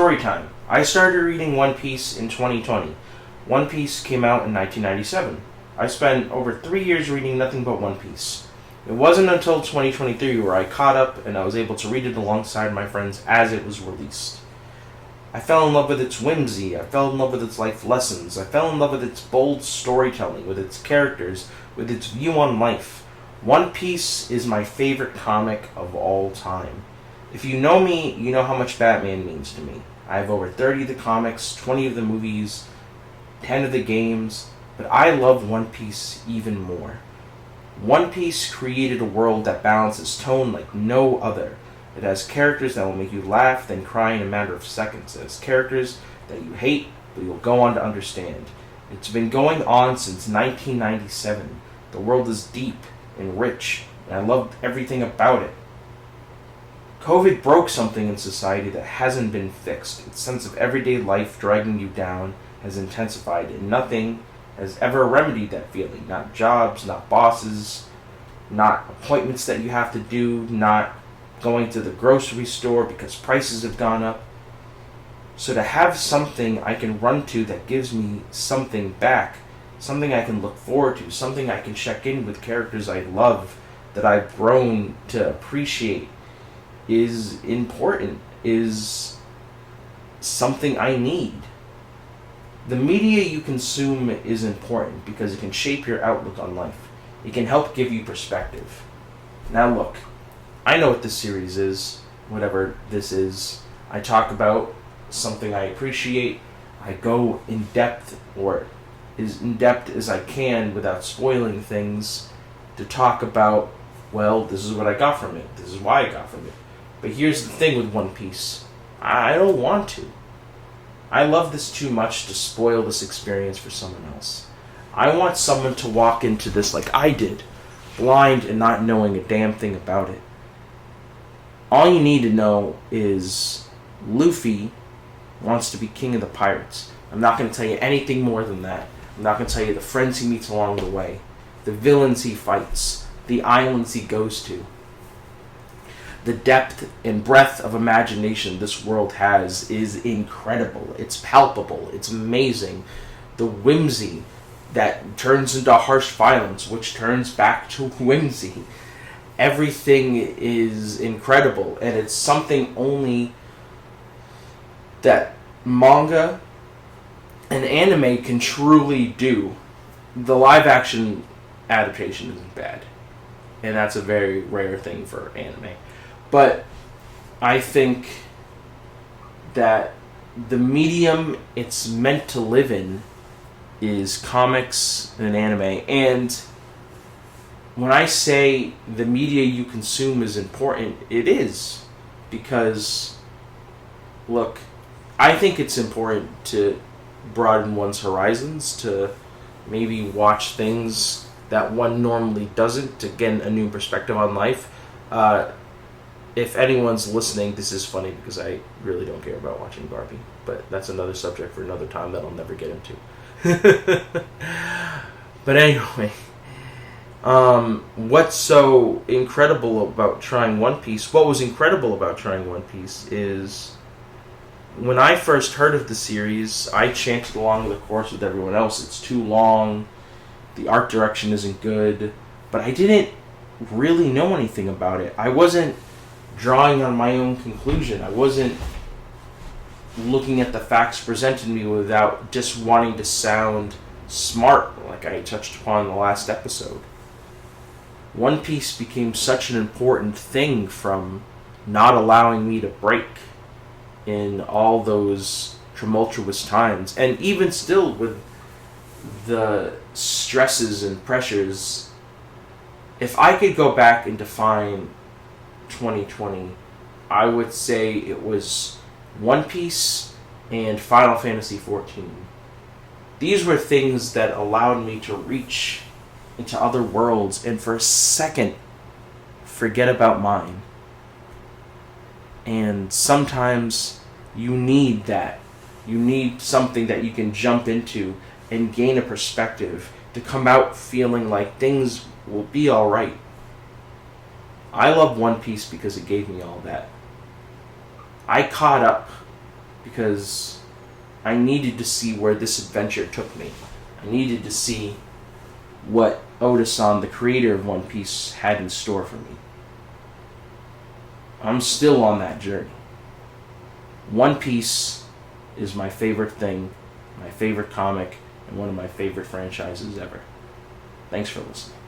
Story time. I started reading One Piece in 2020. One Piece came out in 1997. I spent over 3 years reading nothing but One Piece. It wasn't until 2023 where I caught up and I was able to read it alongside my friends as it was released. I fell in love with its whimsy, I fell in love with its life lessons, I fell in love with its bold storytelling, with its characters, with its view on life. One Piece is my favorite comic of all time. If you know me, you know how much Batman means to me. I have over 30 of the comics, 20 of the movies, 10 of the games, but I love One Piece even more. One Piece created a world that balances tone like no other. It has characters that will make you laugh, then cry in a matter of seconds. It has characters that you hate, but you'll go on to understand. It's been going on since 1997. The world is deep and rich, and I loved everything about it. COVID broke something in society that hasn't been fixed. Its sense of everyday life dragging you down has intensified, and nothing has ever remedied that feeling. Not jobs, not bosses, not appointments that you have to do, not going to the grocery store because prices have gone up. So to have something I can run to that gives me something back, something I can look forward to, something I can check in with characters I love, that I've grown to appreciate, is important, is something I need. The media you consume is important because it can shape your outlook on life. It can help give you perspective. Now look, I know what this series is, whatever this is. I talk about something I appreciate. I go in depth, or as in depth as I can without spoiling things, to talk about, well, this is what I got from it. This is why I got from it. But here's the thing with One Piece. I don't want to. I love this too much to spoil this experience for someone else. I want someone to walk into this like I did, blind and not knowing a damn thing about it. All you need to know is Luffy wants to be king of the pirates. I'm not going to tell you anything more than that. I'm not going to tell you the friends he meets along the way, the villains he fights, the islands he goes to. The depth and breadth of imagination this world has is incredible. It's palpable. It's amazing. The whimsy that turns into harsh violence, which turns back to whimsy. Everything is incredible, and it's something only that manga and anime can truly do. The live-action adaptation isn't bad, and that's a very rare thing for anime. But I think that the medium it's meant to live in is comics and anime. And when I say the media you consume is important, it is. Because, look, I think it's important to broaden one's horizons, to maybe watch things that one normally doesn't, to get a new perspective on life. If anyone's listening, this is funny because I really don't care about watching Barbie. But that's another subject for another time that I'll never get into. But anyway, what's so incredible about trying One Piece, what was incredible about trying One Piece is when I first heard of the series, I chanted along the course with everyone else. It's too long, the art direction isn't good, but I didn't really know anything about it. I wasn't drawing on my own conclusion. I wasn't looking at the facts presented to me without just wanting to sound smart, like I touched upon in the last episode. One Piece became such an important thing from not allowing me to break in all those tumultuous times. And even still, with the stresses and pressures, if I could go back and define 2020, I would say it was One Piece and Final Fantasy XIV. These were things that allowed me to reach into other worlds and for a second forget about mine. And sometimes you need that. You need something that you can jump into and gain a perspective to come out feeling like things will be alright. I love One Piece because it gave me all that. I caught up because I needed to see where this adventure took me. I needed to see what Oda-san, the creator of One Piece, had in store for me. I'm still on that journey. One Piece is my favorite thing, my favorite comic, and one of my favorite franchises ever. Thanks for listening.